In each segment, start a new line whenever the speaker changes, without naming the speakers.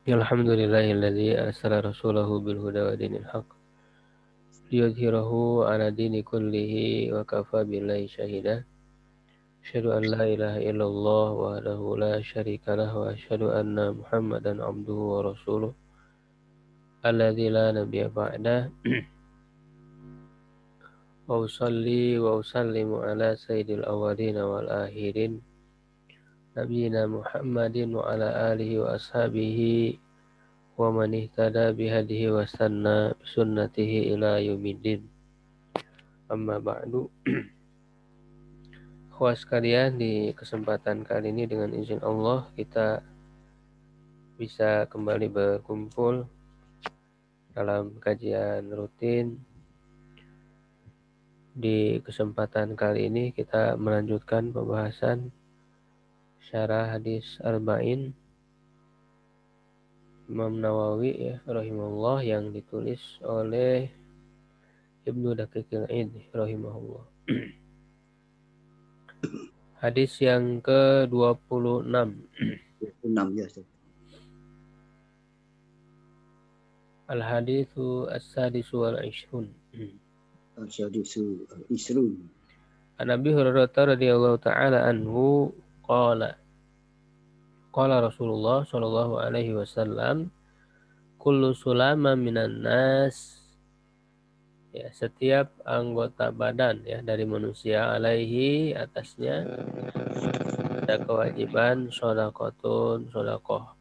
Alhamdulillahilladzi arsala rasulahu bil huda wa dinil haqq liyudhhirahu 'ala dini kullihi wa kafa billahi shahida. Asyhadu an la ilaha illallah wahdahu la syarika lah wa asyhadu anna Muhammadan abduhu wa rasuluh alladzi la nabiyya ba'dah. Wa usalli wa usallimu ala sayyidil awwalin wal akhirin nabiyina Muhammadin wa ala alihi wa ashabihi wa man ihtada bihadihi wa sanna bisunnatihi ila yaumiddin. Amma ba'du. Ikhwah sekalian, di kesempatan kali ini dengan izin Allah kita bisa kembali berkumpul dalam kajian rutin. Di kesempatan kali ini kita melanjutkan pembahasan syarah hadis Arba'in Imam Nawawi ya rahimahullah yang ditulis oleh Ibnu Daqiqil Id rahimahullah. Hadis yang ke-26.
26 ya.
Al-haditsu as-sadisu wal 'ishrun.
Al-Syadisu Al-Isrun.
An Abi Hurairah radhiyallahu ta'ala anhu qala Rasulullah sallallahu alaihi wasallam kullu sulama minan nas, ya, setiap anggota badan ya dari manusia, alaihi atasnya ada kewajiban shadaqatun shadaqah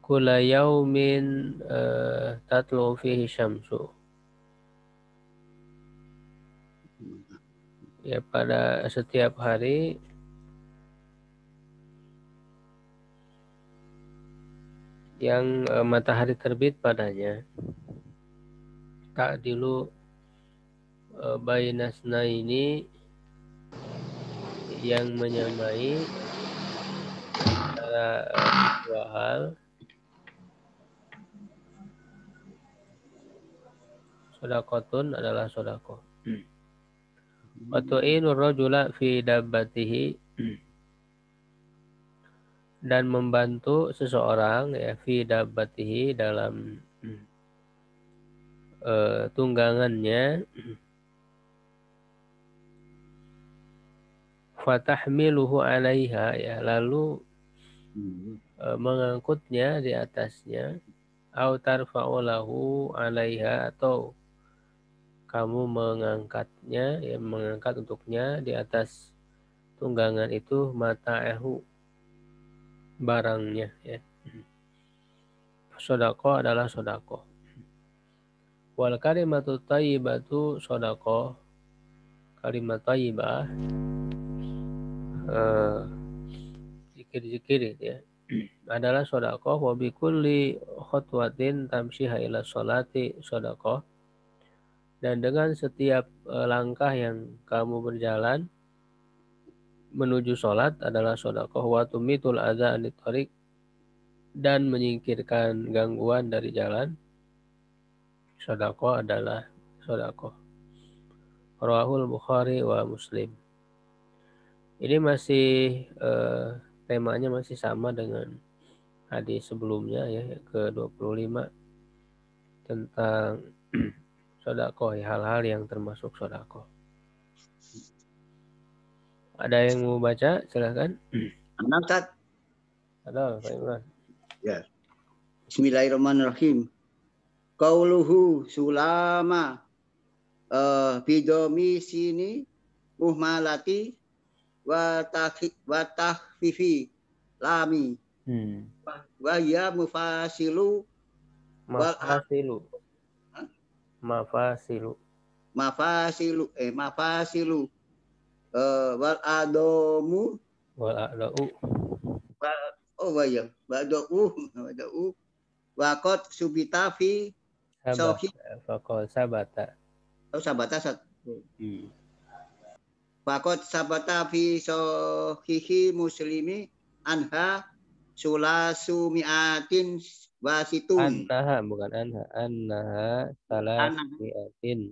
kula yaumin tatlu fihi syamsu, ya pada setiap hari yang matahari terbit padanya, ta'dilu bainasna ini yang menyamai antara dua hal. Shadaqatun adalah shadaqah. Wa tu'inu rajula fi dabbatihi, dan membantu seseorang ya fi dabbatihi dalam tunggangannya, fatahmiluhu 'alaiha, ya lalu mengangkutnya di atasnya, au tarfa'u lahu 'alaiha, atau kamu mengangkatnya, ya mengangkat untuknya di atas tunggangan itu, mata'ahu barangnya ya. Shadaqah adalah shadaqah. Wal kalimatu thayyibatu shadaqah. Kalimat thayyibah, zikir-zikir ya, adalah shadaqah. Wa bi kulli khutwatin tamshiha ila sholati shadaqah, dan dengan setiap langkah yang kamu berjalan menuju sholat adalah shadaqah. Wa tumitul adza anit thariq, dan menyingkirkan gangguan dari jalan, shadaqah adalah shadaqah. Rawahul Bukhari wa Muslim. Ini masih temanya masih sama dengan hadis sebelumnya ya, ke-25 tentang shadaqah, hal-hal yang termasuk shadaqah. Ada yang mau baca? Silakan.
Anak Ustaz.
Ada, Pak Imran.
Ya. Bismillahirrahmanirrahim. Qauluhu sulama bidomi sini muhmalati wa takhfifi lami. Wa ya mufasilu
Mafasilu.
wal adomu
Wal a'da'u.
Wada'u Wakot subita fi sohi
Sabata.
Wakot sabata fi sohihi muslimi anha sulasu mi'atin wasitun.
Annaha, bukan anha. Annaha salasiatin.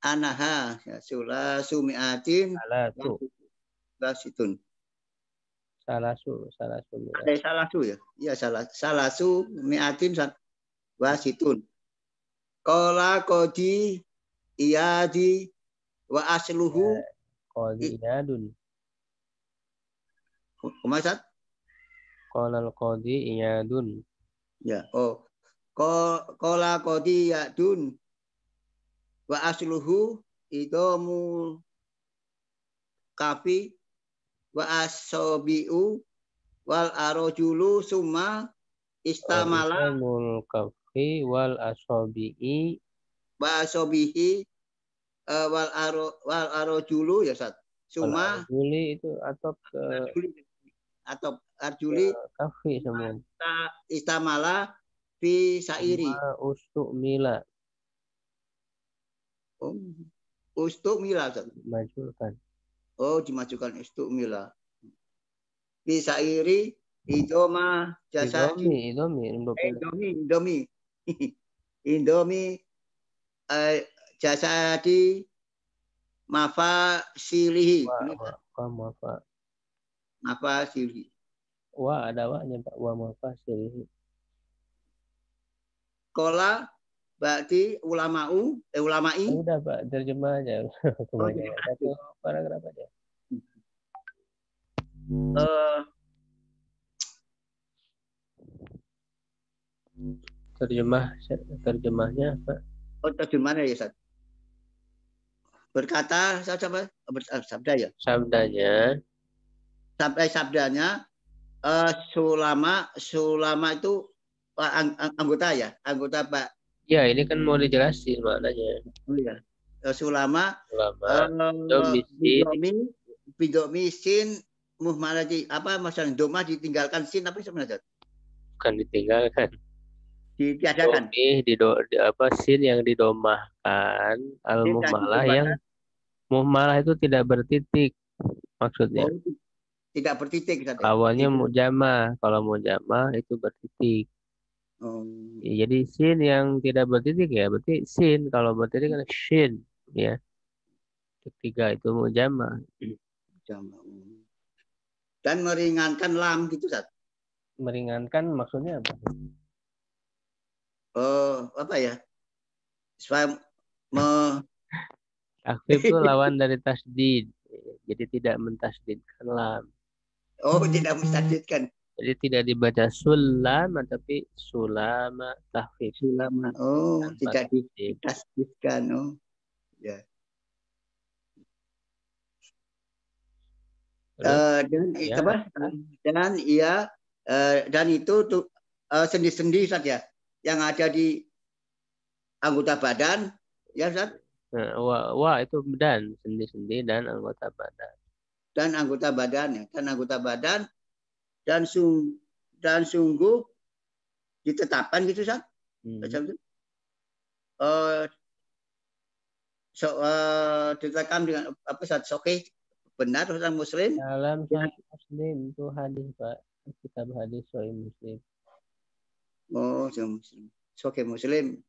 Annaha sulasu mi'atin
Salatu.
wasitun.
Salasu
Ada salasu ya? Iya salasu mi'atin wasitun. Qala qadi iyadi wa asluhu
qadi iyadun.
Kumasat?
Qala al-qadi iyadun.
Ya, oh. Qala qadi iyadun wa asluhu idomu kafi wa asobiu wal arojulu summa istamala
Ismul kafi wal asobi'i
wa asobihi wal arojulu ya Sat.
wal
Summa
arjuli itu atau ke
atau arjuli
kafi semua.
istamala fi sairi.
Ustuk mila.
Oh, ustuk mila.
Majulkan.
Oh, dimajukan ustuk mila. Fi sairi idoma jasa Indomie. Indomie jasa di mafa silihi. Mafa silihi.
Wa ada wa-nya Pak, wa mafa silihi.
Kola berarti ulama'i.
Udah Pak, terjemah aja. Satu paragraf aja. Terjemahnya Pak.
Oh, terjemahnya ya Ustaz. Berkata sabda ya. Sabdanya sulama itu anggota ya, anggota Pak.
Ya, ini kan mau dijelasin maknanya.
Oh iya. Sulama bidomi sin muhmalati apa masalah doma ditinggalkan sin apa sebenarnya?
Bukan ditinggalkan.
Ditiadakan.
Apa sin yang didomahkan, al muhmalah yang muhmalah itu tidak bertitik maksudnya.
Oh, tidak bertitik.
Awalnya mujamah, kalau mujamah itu bertitik. Ya, jadi sin yang tidak bertitik ya berarti sin, kalau bertitik kan shin ya. Ketiga itu mujamah.
Dan meringankan lam gitu Ustaz.
Meringankan maksudnya apa?
Apa ya? Supaya
Takhfif itu lawan dari tasdid. Jadi tidak mentasdidkan lam.
Oh, tidak mentasdidkan.
Jadi tidak dibaca sulama tapi sulama takhfif.
Sulama. Oh, tidak ditasdidkan. Oh. Ya. Dan itu sendi-sendi saja yang ada di anggota badan ya Ustaz.
Wah itu dan sendi-sendi dan anggota badan.
Dan anggota badan dan sungguh ditetapkan gitu Ustaz. Ditetapkan dengan apa Ustaz? Sahih benar tentang Muslim.
Dalam Sahih Muslim itu hadis Pak, kitab hadis Sahih Muslim.
Oh, Sahih Muslim.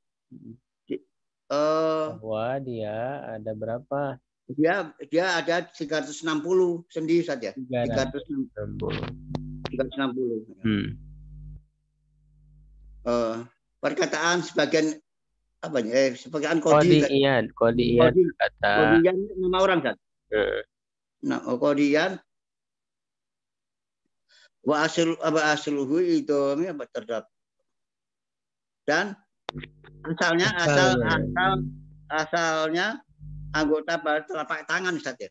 Bahwa dia ada berapa?
Dia ada 360 sendi saja. 360. Perkataan sebagian apa ya? Sebagian
Qadiyan kata.
Qadiyan nama orang kan? Nah, Qadiyan wa asluhu itu apa terdapat. Dan asalnya anggota telapak tangan Ustaz ya.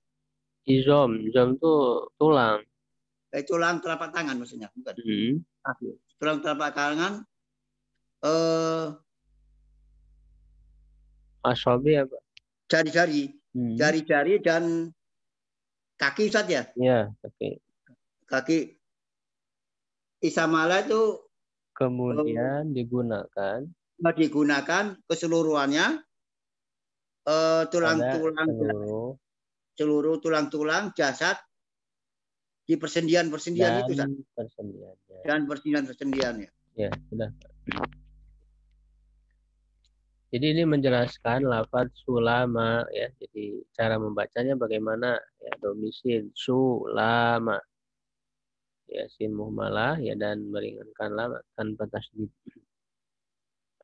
Izom itu tulang.
Tulang telapak tangan maksudnya, bukan? Tulang telapak tangan
asobi apa?
Jari-jari dan kaki Ustaz ya?
Iya,
kaki. Isamala itu
kemudian digunakan
keseluruhannya seluruh tulang-tulang jasad di persendian itu Ustaz. Dan persendiannya.
Ya, sudah. Jadi ini menjelaskan lafaz sulama ya. Jadi cara membacanya bagaimana ya, domisil sulama. ya sin muhmalah ya, dan meringankan lam tanpa tasdid.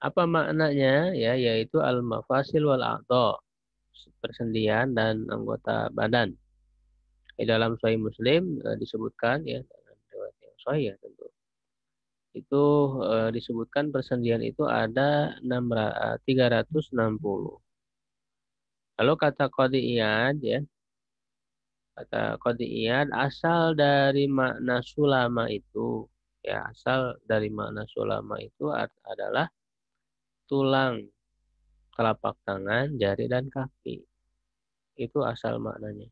Apa maknanya? Ya, yaitu al-mafasil wal a'dha, persendian dan anggota badan. Di dalam Sahih Muslim disebutkan ya, dalam riwayat yang sahih ya tentu. Itu disebutkan persendian itu ada 360. Lalu kata Qadhi Iyad ya, kata Qadhi Iyad asal dari makna sulama itu, ya asal dari makna sulama itu adalah tulang telapak tangan, jari dan kaki. Itu asal maknanya.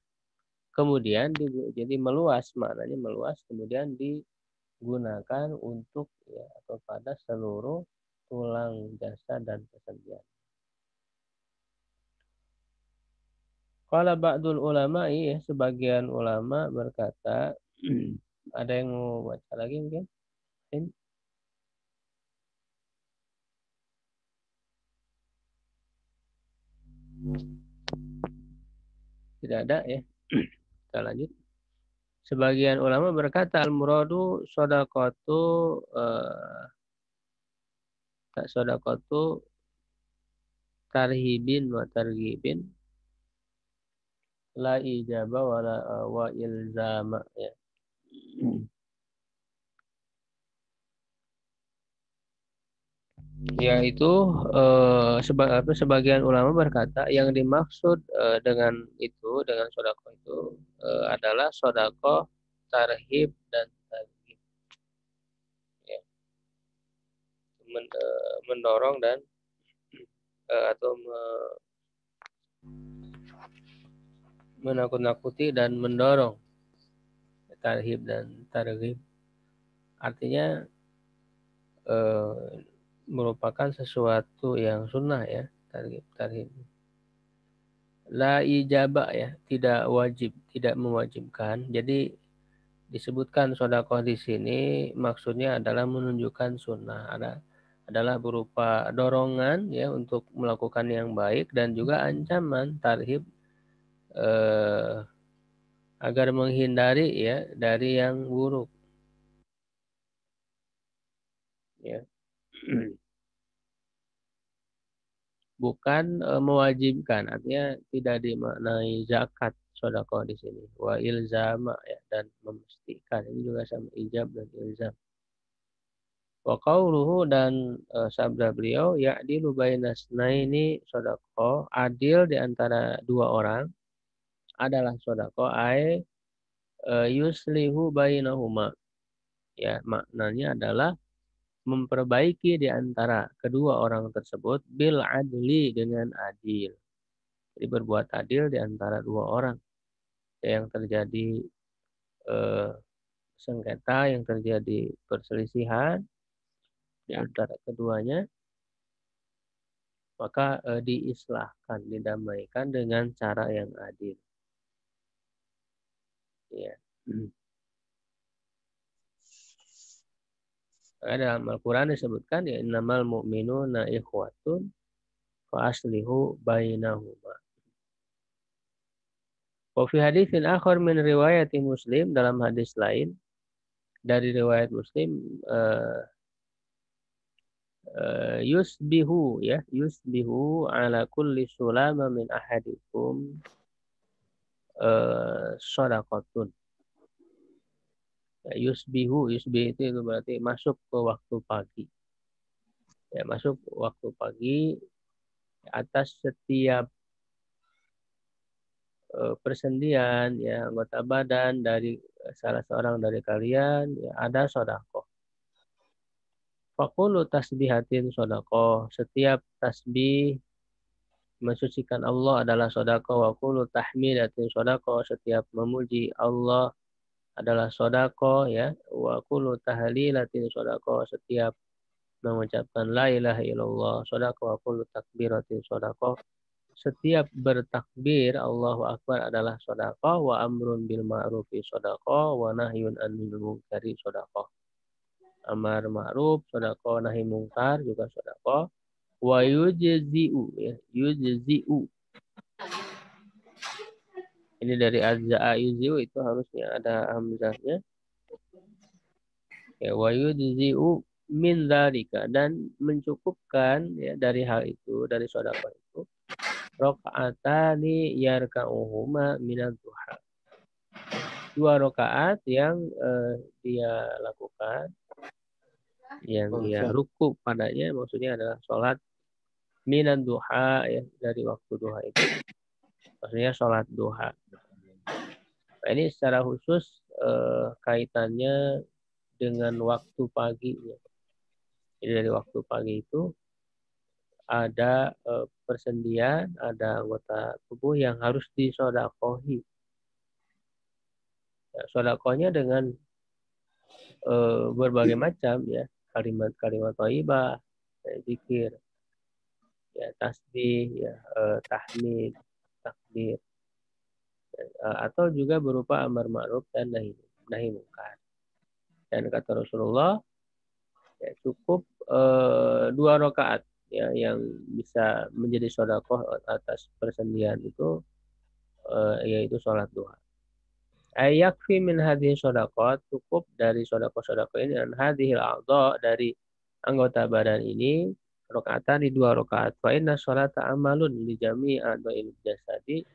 Kemudian jadi meluas, maknanya meluas, kemudian digunakan untuk ya atau pada seluruh tulang jasa dan persendian. Qala ba'dul ulama, ya sebagian ulama berkata, ada yang mau baca lagi mungkin? Tidak ada ya. Kita lanjut. Sebagian ulama berkata al-muradu shadaqatu shadaqatu tarhibin wa targhibin la ijaba wa ilzama ya. Yaitu sebagian ulama berkata yang dimaksud dengan sodako itu adalah sodako tarhib dan tarhib ya. Mendorong dan atau menakut-nakuti dan mendorong, tarhib dan tarhib artinya merupakan sesuatu yang sunnah ya, tarhib. La ijabah ya, tidak wajib, tidak mewajibkan. Jadi disebutkan sedekah di sini maksudnya adalah menunjukkan sunnah, adalah berupa dorongan ya untuk melakukan yang baik dan juga ancaman tarhib agar menghindari ya dari yang buruk ya. Bukan mewajibkan, artinya tidak dimaknai zakat sedekah di sini. Wa ilzama ya, dan memastikan, ini juga sama ijab dan ilzam. Wa qauluhu, dan sabda beliau ya'dilu bainas naini sedekah, adil di antara dua orang adalah sedekah ai yuslihu bainahuma. Ya, maknanya adalah memperbaiki di antara kedua orang tersebut bil adli, dengan adil. Jadi berbuat adil di antara dua orang yang terjadi sengketa, yang terjadi perselisihan di antara keduanya, maka diislahkan, didamaikan dengan cara yang adil. Ya. Dalam Al-Quran disebutkan ya innamal mu'minuna ikhwatun fa aslihu bainahuma. Wa fi haditsin akhar min riwayati Muslim, dalam hadis lain dari riwayat Muslim yusbihu ala kulli sulama min ahadikum shadaqatun. Yusbih itu berarti masuk ke waktu pagi. Ya, masuk waktu pagi atas setiap persendian ya anggota badan dari salah seorang dari kalian ya ada sedekah. Faqulu tasbihatin sedekah, setiap tasbih mensucikan Allah adalah sedekah. Wa qulu tahmidatin sedekah, setiap memuji Allah adalah sedekah ya. Wa qulu tahlilatin sedekah, setiap mengucapkan la ilaha illallah sedekah. Wa qulu takbiratin sedekah, setiap bertakbir Allahu Akbar adalah sedekah. Wa amrun bil ma'rufi sedekah. Wa nahyun 'anil munkari sedekah. Amar ma'ruf sedekah, nahi mungkar juga sedekah. Wa yujzi'u ya, yujzi'u. Ini dari azza'a yujzi'u, itu harusnya ada hamzahnya. Ya, wa yujzi'u min dzalika, dan mencukupkan ya dari hal itu, dari sedekah itu, rakaatani yarka'uhuma minad duha. 2 rakaat yang dia lakukan, yang dia ruku padanya, maksudnya adalah sholat minad duha ya, dari waktu duha itu, maksudnya sholat duha. Nah, ini secara khusus kaitannya dengan waktu pagi ya. Jadi dari waktu pagi itu ada persendian, ada anggota tubuh yang harus disodakohi. Ya, sodakohnya dengan berbagai macam ya, kalimat-kalimat thayyibah, zikir, ya tasbih, ya tahmid, takbir, atau juga berupa amar ma'ruf dan nahi munkar. Dan kata Rasulullah, ya, cukup 2 rakaat ya yang bisa menjadi sodakoh atas persendian itu, yaitu sholat duha. Ayakfi min hadhihi shadaqat, cukup dari sedekah-sedekah ini, dan hadhil a'dha, dari anggota badan ini, rakaatan di 2 rakaat. Fa inna sholata amalun li jami'i a'dha'il jasadi,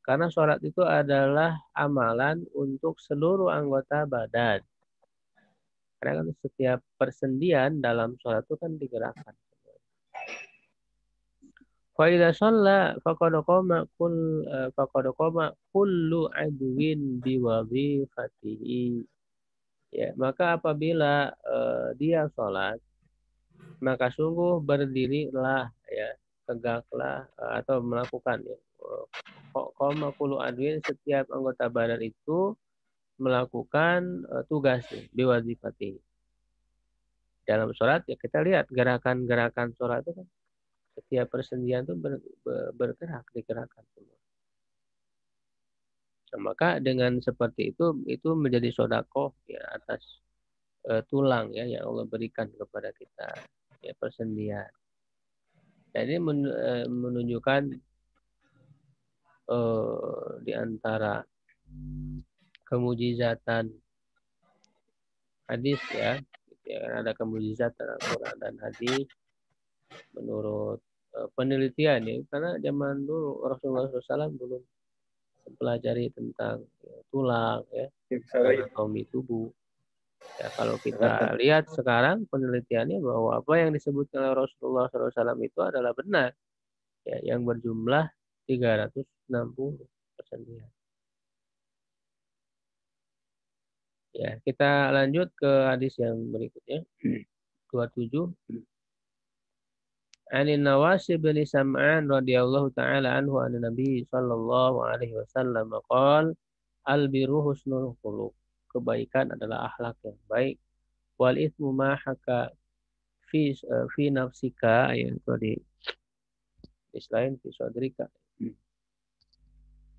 karena sholat itu adalah amalan untuk seluruh anggota badan. Karena kan setiap persendian dalam sholat itu kan digerakkan. Fa idza shalla faqad qama kullu adwin biwadhifatihi. Ya, maka apabila dia sholat, maka sungguh berdirilah ya, tegaklah atau melakukan ya. Qama kullu adwin, setiap anggota badan itu melakukan tugasnya biwadhifatihi. Dalam sholat ya kita lihat gerakan-gerakan sholat itu kan, setiap persendian itu bergerak, digerakkan semua. Nah, maka dengan seperti itu menjadi sodakoh ya atas tulang ya yang Allah berikan kepada kita, ya persendian. Dan ini menunjukkan di antara kemujizatan hadis ya, ada kemujizatan Al-Quran dan hadis menurut penelitian ya, karena zaman dulu Rasulullah SAW belum mempelajari tentang tulang ya, anatomi tubuh. Ya, kalau kita lihat sekarang penelitiannya bahwa apa yang disebutkan oleh Rasulullah SAW itu adalah benar, ya, yang berjumlah 360 persendian. Ya, kita lanjut ke hadis yang berikutnya. 27. Anin Nawasi bin Sam'an radhiyallahu taala anhu an Nabi sallallahu alaihi wasallam qala al-birru husnul khuluq. Kebaikan adalah akhlak yang baik. Wal itsmu ma haka fi nafsika, ayat tadi islain fi sadrika.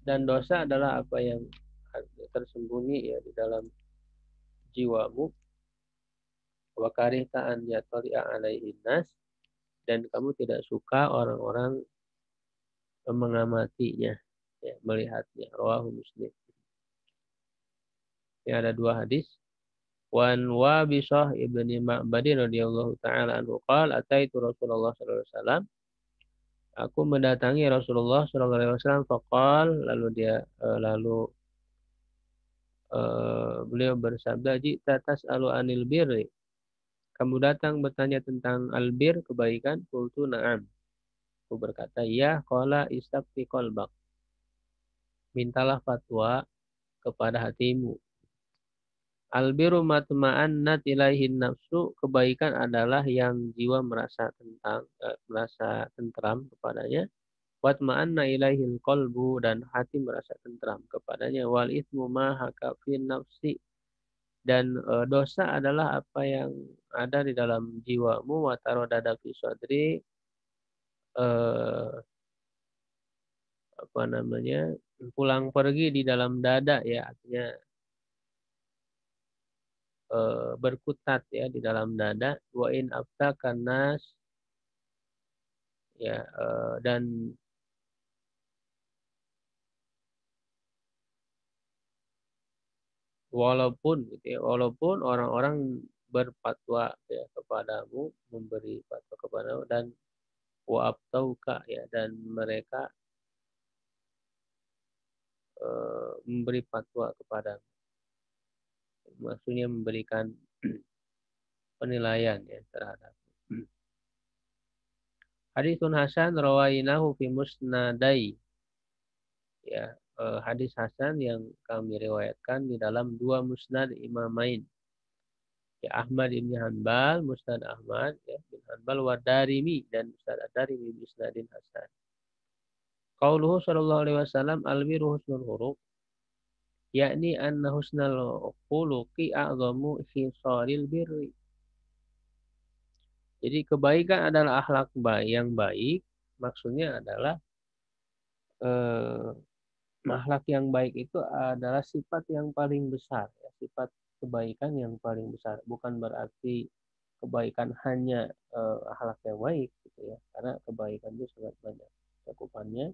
Dan dosa adalah apa yang tersembunyi ya di dalam jiwamu. Wa karihta an yatali'a alaihin nas, dan kamu tidak suka orang-orang mengamatinya, ya, melihatnya. Rawahu Muslim. Ya, ada 2 hadis. Wan Wabisah ibni Ma'badi radhiyallahu taala anhu qala ataitu Rasulullah sallallahu alaihi wasallam. Aku mendatangi Rasulullah sallallahu alaihi wasallam, faqal, beliau bersabda, "Jita tas'alu anil birri." Kamu datang bertanya tentang albir, kebaikan. Qultu na'am. Aku berkata, "Ya." Qala istafti qalbak. Mintalah fatwa kepada hatimu. Albiru matma'annat ilaihin nafsu, kebaikan adalah yang jiwa merasa tentram kepadanya. Watma'anna ilaihil qalbu, dan hati merasa tentram kepadanya. Wal itsmu ma haka fi nafsi, dan dosa adalah apa yang ada di dalam jiwamu. Watarodada fi sadri, apa namanya, pulang pergi di dalam dada ya, artinya berkutat ya di dalam dada. Wa in aftakan nas, ya, dan walaupun gitu ya, walaupun orang-orang berfatwa ya kepadamu, memberi fatwa kepadamu, dan wa abtauka ya, dan mereka memberi fatwa kepadamu. Maksudnya memberikan penilaian ya terhadap. Haditsun hasan rawainahu fi musnadai. Ya, hadis hasan yang kami riwayatkan di dalam dua musnad imamain. Ya, Ahmad bin Hanbal, Musnad Ahmad ya, bin Hanbal wa Darimi, dan Musnad Ad-Darimi bi isnadin hasan. Qauluhu sallallahu alaihi wasallam al-birru husnul khuluq, yakni anna husnal khuluqi a'zamu khisalil birri. Jadi kebaikan adalah akhlak yang baik, maksudnya adalah eh, akhlak yang baik itu adalah sifat yang paling besar, ya, sifat kebaikan yang paling besar. Bukan berarti kebaikan hanya akhlak yang baik, gitu ya. Karena kebaikan itu sangat banyak cakupannya.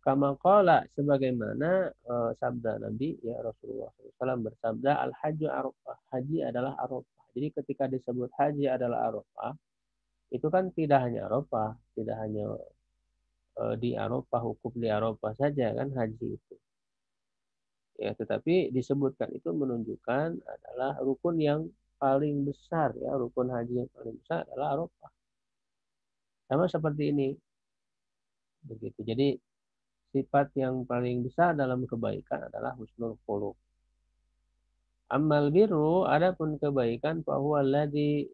Kama qala, sebagaimana sabda Nabi ya Rasulullah SAW bersabda, al hajju arafah, haji adalah arafah. Jadi ketika disebut haji adalah arafah, itu kan tidak hanya arafah, tidak hanya di arafah, hukum di arafah saja kan haji itu. Ya, tetapi disebutkan itu menunjukkan adalah rukun yang paling besar ya, rukun haji yang paling besar adalah arafah. Sama seperti ini. Begitu. Jadi sifat yang paling besar dalam kebaikan adalah husnul khuluq. Amal birru, adapun kebaikan, fahuwa alladhi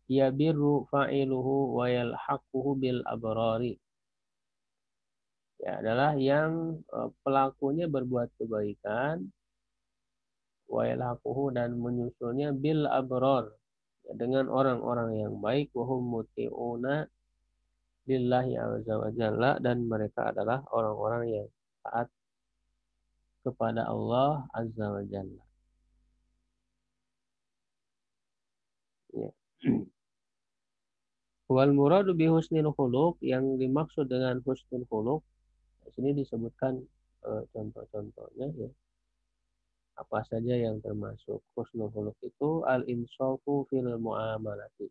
yabiru fa'iluhu wa yalhaquhu bil abrari. Ya, adalah yang pelakunya berbuat kebaikan, wa yalhaquhu, dan menyusulnya bil abrar, ya, dengan orang-orang yang baik, wahum muti'una lillahi azza wa jalla, dan mereka adalah orang-orang yang taat kepada Allah azza wa jalla. Ya. Wal muradu bi husnil khuluq, yang dimaksud dengan husnul khuluq, di sini disebutkan contoh-contohnya ya. Apa saja yang termasuk husnul khuluq itu? Al insafu fil muamalati,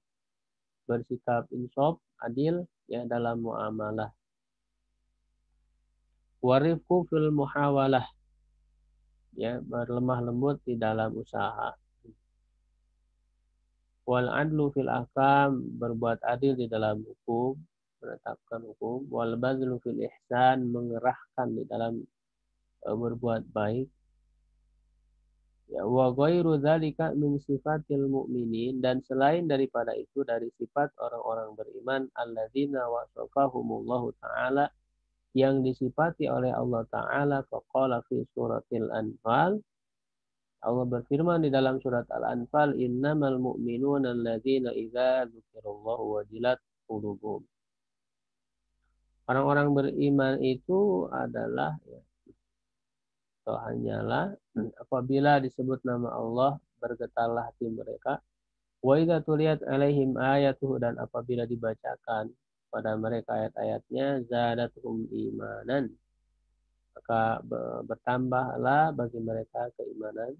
bersikap insaf, adil ya dalam muamalah. Warifku fil muhawalah, ya berlemah lembut di dalam usaha. Wal adlu fil ahkam, berbuat adil di dalam hukum, menetapkan hukum. Wal badlu fil ihsan, mengerahkan di dalam berbuat baik. Ya, wa ghairu dzalika min sifatil mu'minin, dan selain daripada itu dari sifat orang-orang beriman, alladzina wasafahumullahu taala, yang disifati oleh Allah taala. Faqala fi suratil anfal, Allah berfirman di dalam surat Al-Anfal, innamal mu'minuna alladzina idza dzukirallahu wajilat qulubuhum. Orang-orang beriman itu adalah ya, atau hanyalah apabila disebut nama Allah bergetarlah hati mereka. Wa idza tuliyat alaihim ayatuhu, dan apabila dibacakan pada mereka ayat-ayatnya, zadatuhum imanan, maka bertambahlah bagi mereka keimanan.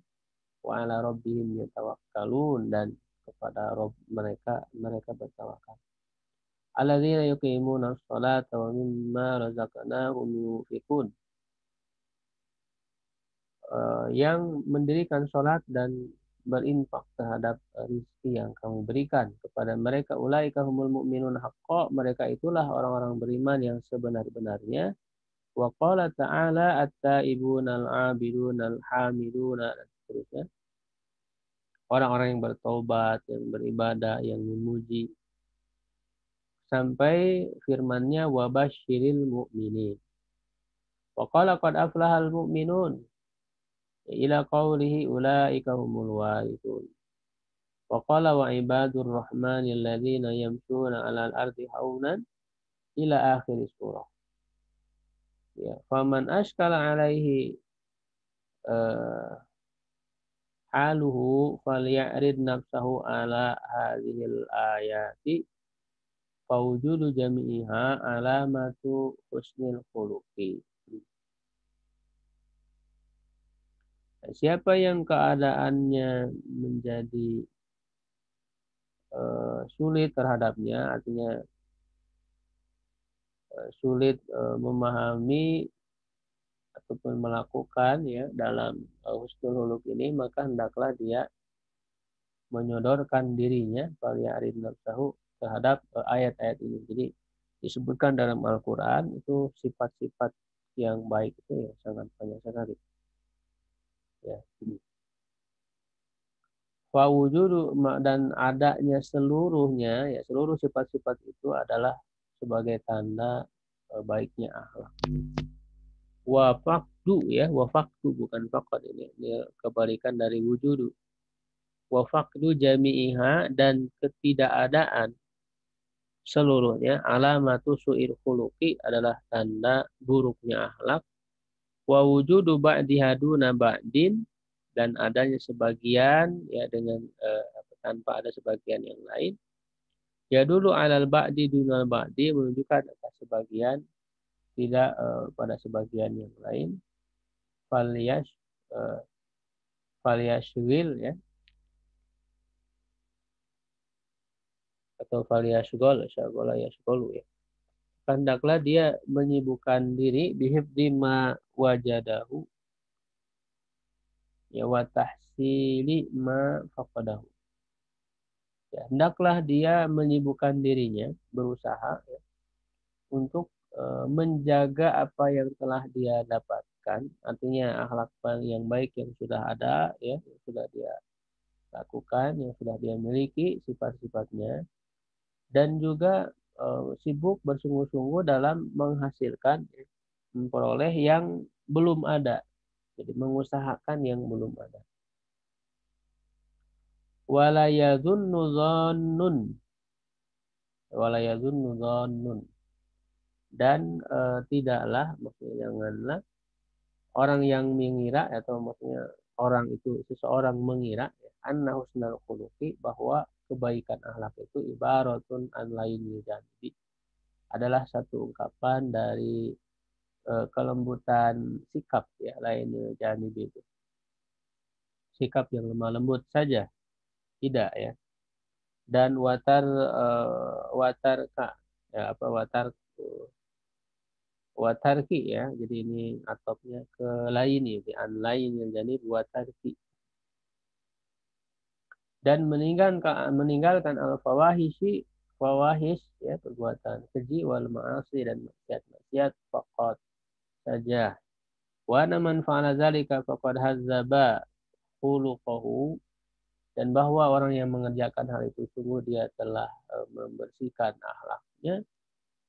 Wa ala rabbihim yatawakkalun, dan kepada Rabb mereka bertawakal. Alladzina yuqimuna sholata wa mimma razaqnahum yunfiqun, yang mendirikan sholat dan berinfak terhadap rezeki yang kamu berikan kepada mereka. Ulaika humul mu'minun haqqa, mereka itulah orang-orang beriman yang sebenar-benarnya. Wa qala ta'ala at-taibuna al-'abiduna al-hamiduna, dan seterusnya. Orang-orang yang bertobat, yang beribadah, yang memuji, sampai firman-Nya wa basyiril mu'minin. Wa qala qad aflahal mu'minun ila qawlihi ulaika humul warithun. Wa qala wa ibadur rahmanil ladzina yamshuna 'alal ardi haunan ila akhir surah. Ya, faman ashkala 'alaihi haluhu falya'rid nafsahu ala hadhil ayati fawujudu jami'iha alamatu husnil khuluqi. Siapa yang keadaannya menjadi sulit terhadapnya, artinya sulit memahami ataupun melakukan ya dalam husnul huluk ini, maka hendaklah dia menyodorkan dirinya falyarid nafsahu terhadap ayat-ayat ini. Jadi disebutkan dalam Al-Quran itu sifat-sifat yang baik itu ya sangat banyak sekali. Ya. Fawujudu dan adanya seluruhnya ya seluruh sifat-sifat itu adalah sebagai tanda baiknya akhlak. Wafakdu ya wafakdu bukan fakad ini kebalikan dari wujudu. Wafakdu jami'iha dan ketidakadaan seluruhnya alamatu su'il khuluqi adalah tanda buruknya akhlak. Wa wujudu ba'diha duna ba'din dan adanya sebagian ya dengan tanpa ada sebagian yang lain. Ya dulu alal ba'di dunal ba'di menunjukkan atas sebagian tidak pada sebagian yang lain. Falyashwil ya atau falyashgol syaghola yashgolu ya. Hendaklah dia menyibukkan diri bihifdi ma wajadahu ya wa tahsili ma faqadahu. Ya, hendaklah dia menyibukkan dirinya berusaha ya, untuk menjaga apa yang telah dia dapatkan, artinya akhlak yang baik yang sudah ada ya, yang sudah dia lakukan, yang sudah dia miliki sifat-sifatnya, dan juga sibuk bersungguh-sungguh dalam menghasilkan memperoleh yang belum ada. Jadi mengusahakan yang belum ada. Wala yadhunnu dhannun. Wala yadhunnu dhannun. Dan tidaklah, maksudnya janganlah orang yang mengira atau maksudnya orang itu seseorang mengira anna husnal khuluqi bahwa kebaikan akhlak itu ibaratun an lainil janbi adalah satu ungkapan dari kelembutan sikap ya lainil janib itu sikap yang lemah lembut saja tidak ya dan watarka ya apa watarki ya jadi ini atopnya ke lain ya an lain yang janib watarki dan meninggalkan al-fawahis ya perbuatan keji wal ma'asi dan maksiat faqat saja wa man fa'ala dzalika faqad hazzaba khuluquhu dan bahwa orang yang mengerjakan hal itu sungguh dia telah membersihkan akhlaknya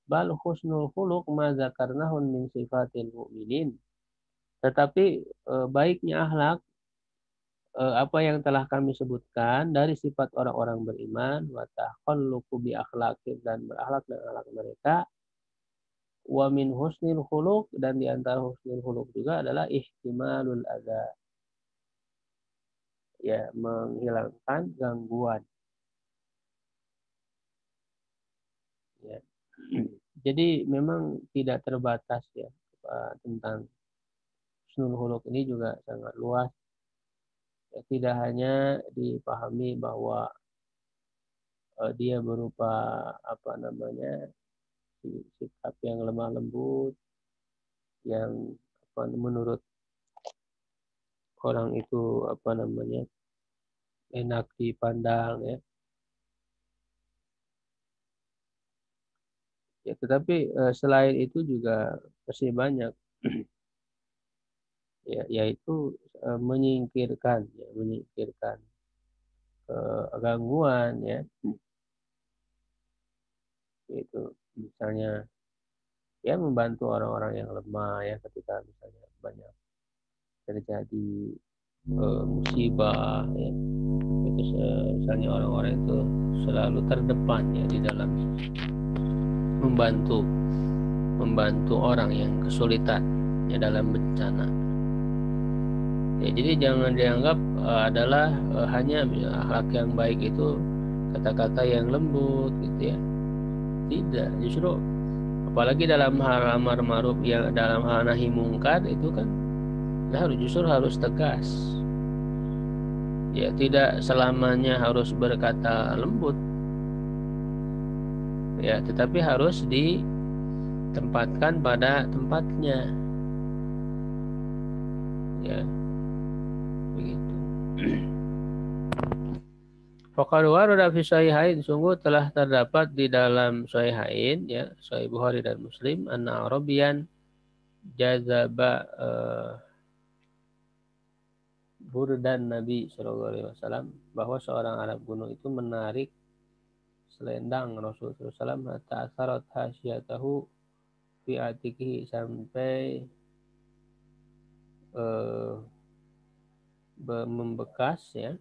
bal husnul khuluq ma dzakarnahu min sifatil mu'minin tetapi baiknya akhlak apa yang telah kami sebutkan dari sifat orang-orang beriman wa takhalluqu bi akhlaqin dan berakhlak dengan akhlak mereka wa min husnil khuluq dan di antara husnul khuluq juga adalah ihtimalul adza ya menghilangkan gangguan ya. Jadi memang tidak terbatas ya tentang husnul khuluq ini juga sangat luas ya, tidak hanya dipahami bahwa dia berupa apa namanya sikap yang lemah lembut yang apa, menurut orang itu apa namanya enak dipandang ya. Ya tetapi selain itu juga masih banyak ya yaitu menyingkirkan gangguan ya itu misalnya ya membantu orang-orang yang lemah ya ketika misalnya banyak terjadi musibah ya itu misalnya orang-orang itu selalu terdepan ya di dalam membantu orang yang kesulitan ya dalam bencana ya jadi jangan dianggap adalah hanya akhlak yang baik itu kata-kata yang lembut gitu ya tidak justru apalagi dalam hal amar ma'ruf yang dalam hal nahi mungkar itu kan justru harus tegas. Ya, tidak selamanya harus berkata lembut. Ya, tetapi harus ditempatkan pada tempatnya. Ya, begitu. Faqad warada fi sahihain, sungguh telah terdapat di dalam sahihain, ya, Sahih Bukhari dan Muslim, anna Arabian jazaba burdan Nabi sallallahu alaihi wasallam, bahwa seorang Arab kuno itu menarik selendang Rasulullah SAW hatta asarat hasyatahu fi atikihi, sampai membekas, ya,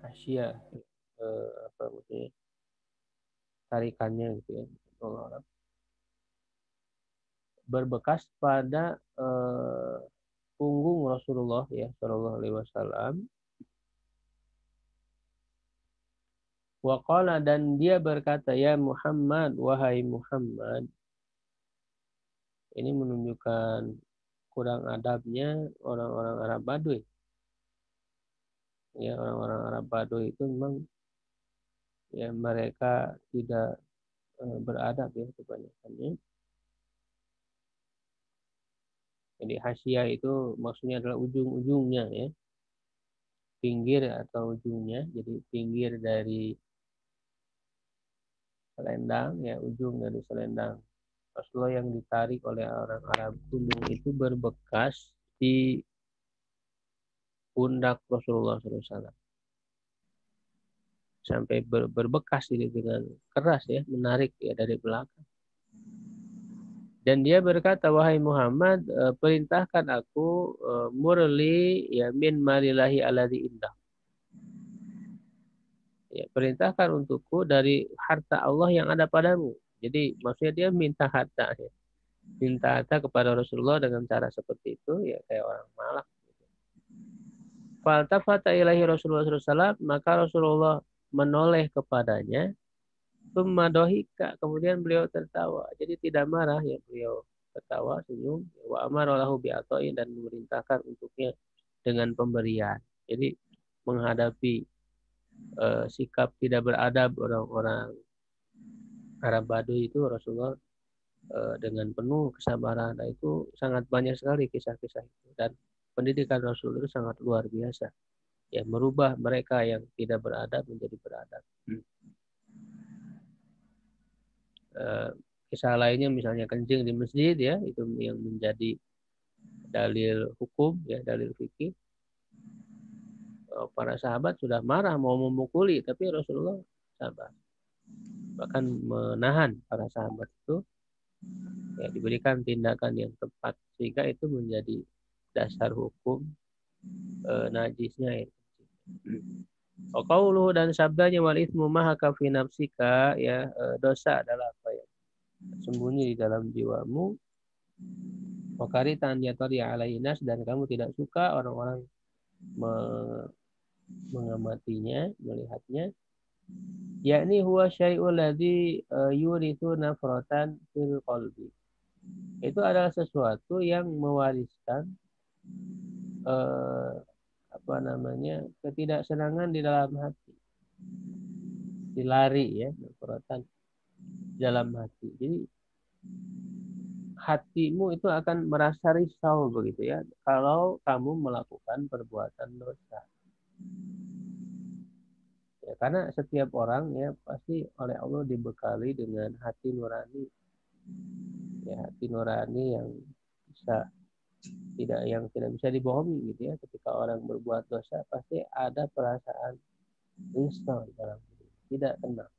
hasya, apa maksudnya, tarikannya gitu ya, berbekas pada punggung Rasulullah, ya, Shallallahu Alaihi Wasallam. Waqala, dan dia berkata, ya Muhammad, wahai Muhammad. Ini menunjukkan kurang adabnya orang-orang Arab Baduy. Ya, orang-orang Arab Baduy itu memang, ya, mereka tidak beradab, ya, kebanyakannya. Jadi hasya itu maksudnya adalah ujung-ujungnya, ya, pinggir atau ujungnya. Jadi pinggir dari selendang, ya, ujung dari selendang Rasulullah yang ditarik oleh orang Arab gunung itu berbekas di pundak Rasulullah SAW. Sampai berbekas ini dengan keras, ya, menarik, ya, dari belakang. Dan dia berkata, wahai Muhammad, perintahkan aku murli, ya, min malillahi alladzi indah. Ya, perintahkan untukku dari harta Allah yang ada padamu. Jadi maksudnya dia minta harta, ya. Minta harta kepada Rasulullah dengan cara seperti itu, ya, kayak orang malak. Faltafata ilahi Rasulullah SAW, maka Rasulullah menoleh kepadanya. Tsumma dohika, kemudian beliau tertawa. Jadi tidak marah, ya, beliau tertawa, senyum. Wa amara lahu bi'ata'in, dan memerintahkan untuknya dengan pemberian. Jadi menghadapi sikap tidak beradab orang-orang Arab Baduy itu, Rasulullah dengan penuh kesabaran. Nah, itu sangat banyak sekali kisah-kisah itu, dan pendidikan Rasul itu sangat luar biasa, ya, merubah mereka yang tidak beradab menjadi beradab. Kisah lainnya misalnya kencing di masjid, ya, itu yang menjadi dalil hukum, ya, dalil fikih. Para sahabat sudah marah mau memukuli, tapi Rasulullah sabar, bahkan menahan para sahabat itu, ya, diberikan tindakan yang tepat, sehingga itu menjadi dasar hukum najisnya, ya. Qauluhu, dan sabdanya, wal itsmu mahaka fi nafsika, ya, dosa adalah apa yang sembunyi di dalam jiwamu. Wakaritan yatori alainas, dan kamu tidak suka orang-orang mengamatinya, melihatnya. Yakni huwa syai'ul ladzi yurithu nafratan fil qalbi. Itu adalah sesuatu yang mewariskan ketidaksenangan di dalam hati. Dilari, ya, nafratan dalam hati. Jadi hatimu itu akan merasa risau, begitu, ya, kalau kamu melakukan perbuatan dosa. Ya, karena setiap orang, ya, pasti oleh Allah dibekali dengan hati nurani, ya, hati nurani yang tidak bisa dibohongi, gitu, ya. Ketika orang berbuat dosa, pasti ada perasaan risau dalam diri, tidak tenang.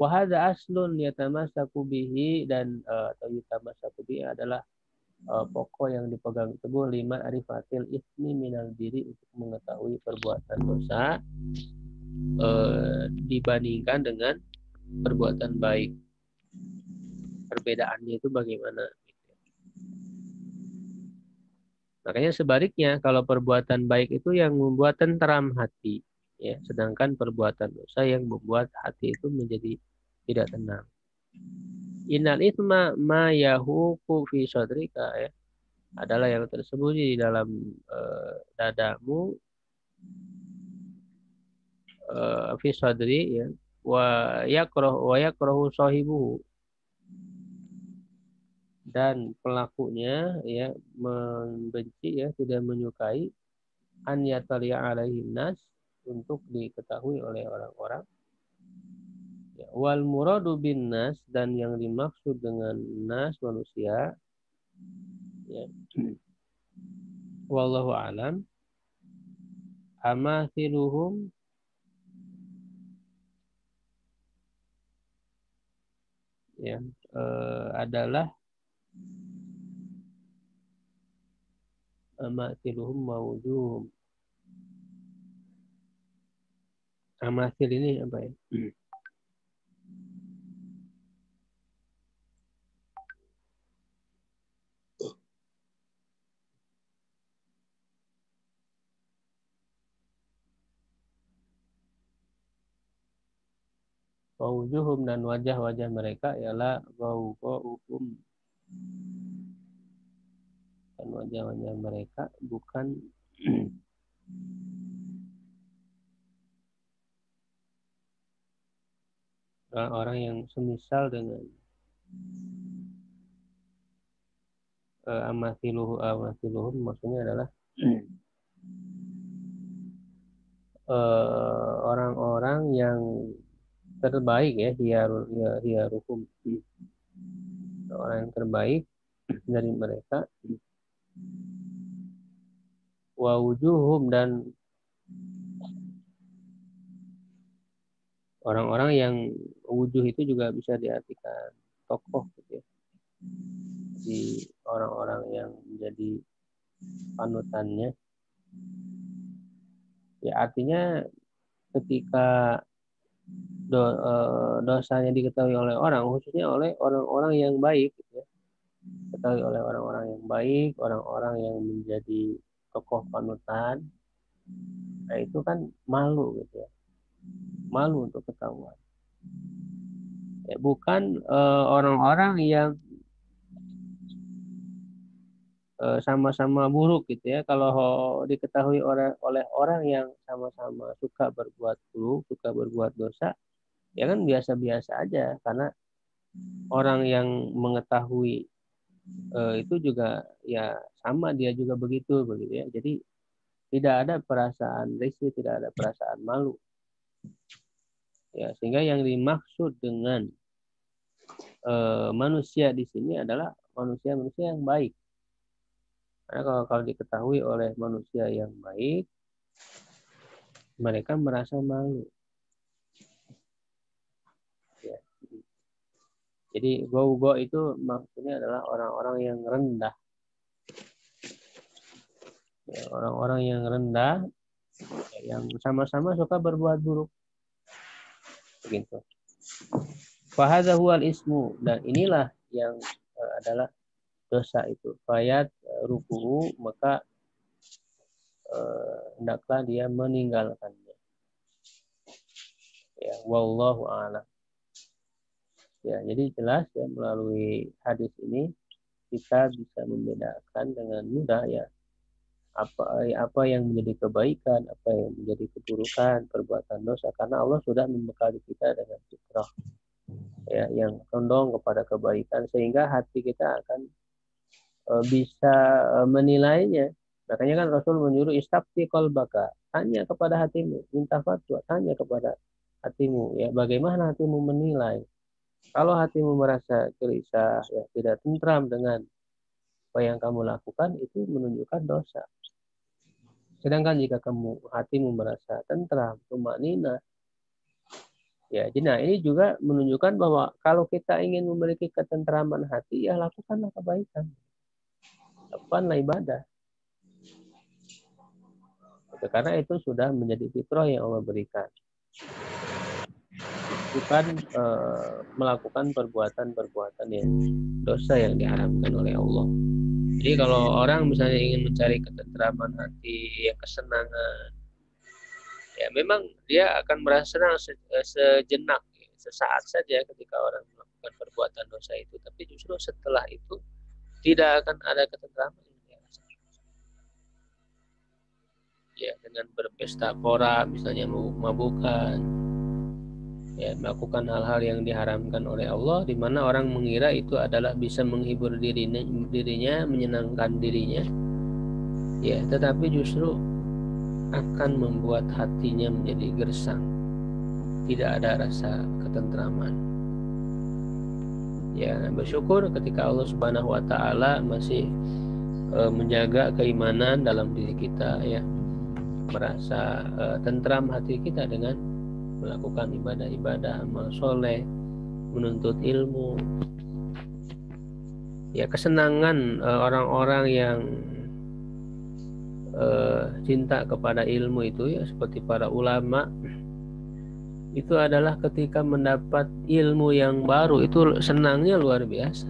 Wa hadza aslun yatamassaku bihi, dan atau yatamassaku bihi adalah pokok yang dipegang teguh, lima arifatil ismi minal diri, untuk mengetahui perbuatan dosa dibandingkan dengan perbuatan baik. Perbedaannya itu bagaimana? Makanya sebaliknya, kalau perbuatan baik itu yang membuat tentram hati, ya, sedangkan perbuatan dosa yang membuat hati itu menjadi tidak tenang. Innal itsma ma yahuku fi sadrika ya, adalah yang tersembunyi di dalam dadamu, fi sadri ya, wa yakrahu sahibuhu, dan pelakunya ya membenci ya, tidak menyukai an yatali'a alaihi nas, untuk diketahui oleh orang-orang. Ya, wal muradu bin nas, dan yang dimaksud dengan nas manusia ya, wallahu alam, amathiluhum ya, adalah amathiluhum mawjuhum. Amathil ini apa ya? Mawjuhum, dan wajah-wajah mereka ialah ghawgha'uhum, dan wajah-wajah mereka bukan orang-orang yang semisal dengan amathiluhum, maksudnya adalah orang-orang yang terbaik ya, hiyaruhum, orang yang terbaik dari mereka. Wa wujuhum, dan orang-orang yang wujuh itu juga bisa diartikan tokoh gitu ya. Di orang-orang yang menjadi panutannya. Ya artinya ketika dosanya diketahui oleh orang, khususnya oleh orang-orang yang baik gitu ya. Diketahui oleh orang-orang yang baik, orang-orang yang menjadi tokoh panutan. Nah itu kan malu gitu ya. Malu untuk ketahuan. Ya, bukan orang-orang yang sama-sama buruk gitu ya. Kalau diketahui oleh orang yang sama-sama suka berbuat buruk, suka berbuat dosa, ya kan biasa-biasa aja, karena orang yang mengetahui itu juga ya sama, dia juga begitu ya. Jadi tidak ada perasaan risih, tidak ada perasaan malu. Ya, sehingga yang dimaksud dengan manusia di sini adalah manusia-manusia yang baik. Karena kalau diketahui oleh manusia yang baik, mereka merasa malu. Ya. Jadi go itu maksudnya adalah orang-orang yang rendah. Ya, orang-orang yang rendah, yang sama-sama suka berbuat buruk. Begitu. Fahadha huwal ismu, dan inilah yang adalah dosa itu. Fayat ruku'u, maka hendaklah dia meninggalkannya. Ya, wallahu a'lam. Ya, jadi jelas ya, melalui hadis ini kita bisa membedakan dengan mudah ya apa yang menjadi kebaikan, apa yang menjadi keburukan, perbuatan dosa, karena Allah sudah membekali kita dengan fitrah ya, yang condong kepada kebaikan, sehingga hati kita akan bisa menilainya. Makanya kan Rasul menyuruh istafti qalbaka, tanya kepada hatimu, minta fatwa, tanya kepada hatimu ya, bagaimana hatimu menilai. Kalau hatimu merasa gelisah ya, tidak tentram dengan apa yang kamu lakukan, itu menunjukkan dosa. Sedangkan jika hatimu merasa tentram, tumanina, ya, nah ini juga menunjukkan bahwa kalau kita ingin memiliki ketentraman hati, ya lakukanlah kebaikan, lakukanlah ibadah. Karena itu sudah menjadi fitrah yang Allah berikan. Bukan melakukan perbuatan-perbuatan yang dosa yang diharamkan oleh Allah. Jadi kalau orang misalnya ingin mencari ketentraman hati, ya kesenangan, ya memang dia akan merasa senang sejenak, sesaat saja ketika orang melakukan perbuatan dosa itu, tapi justru setelah itu tidak akan ada ketentraman yang dia rasakan. Ya, dengan berpesta pora, misalnya mabukan, ya, melakukan hal-hal yang diharamkan oleh Allah, di mana orang mengira itu adalah bisa menghibur dirinya, menyenangkan dirinya, ya, tetapi justru akan membuat hatinya menjadi gersang, tidak ada rasa ketentraman. Ya, bersyukur ketika Allah Subhanahu wa taala masih menjaga keimanan dalam diri kita, ya, merasa tentram hati kita dengan melakukan ibadah-ibadah, amal soleh, menuntut ilmu. Ya, kesenangan orang-orang yang cinta kepada ilmu itu, ya, seperti para ulama, itu adalah ketika mendapat ilmu yang baru itu senangnya luar biasa.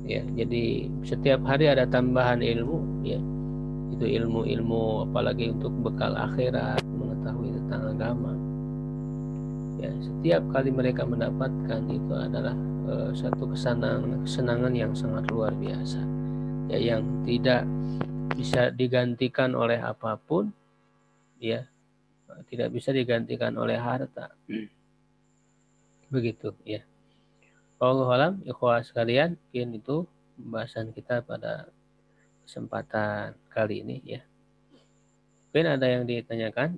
Ya, jadi setiap hari ada tambahan ilmu, ya, itu ilmu-ilmu apalagi untuk bekal akhirat, mengetahui tentang agama. Ya, setiap kali mereka mendapatkan itu adalah satu kesenangan yang sangat luar biasa, ya, yang tidak bisa digantikan oleh apapun, ya, tidak bisa digantikan oleh harta. Begitu, ya. Wallahu a'lam, ikhwah sekalian, mungkin itu pembahasan kita pada kesempatan kali ini, ya. Mungkin ada yang ditanyakan?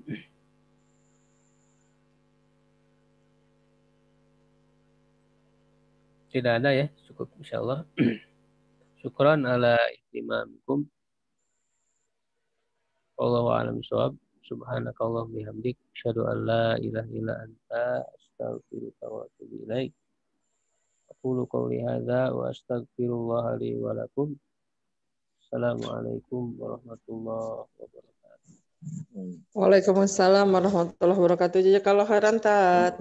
Tidak ada, ya. Cukup insyaallah. Syukran ala ihtimamikum. Wallahu a'lam bishawab. Subhanakallah bihamdik, asyhadu an la ilaha illa anta, astaghfiruka wa atubu ilaik. Aqulu qawli hadza wa astaghfirullah li wa lakum. Assalamualaikum warahmatullahi wabarakatuh.
Waalaikumsalam warahmatullahi wabarakatuh. Jazakallahu khairan, Tat.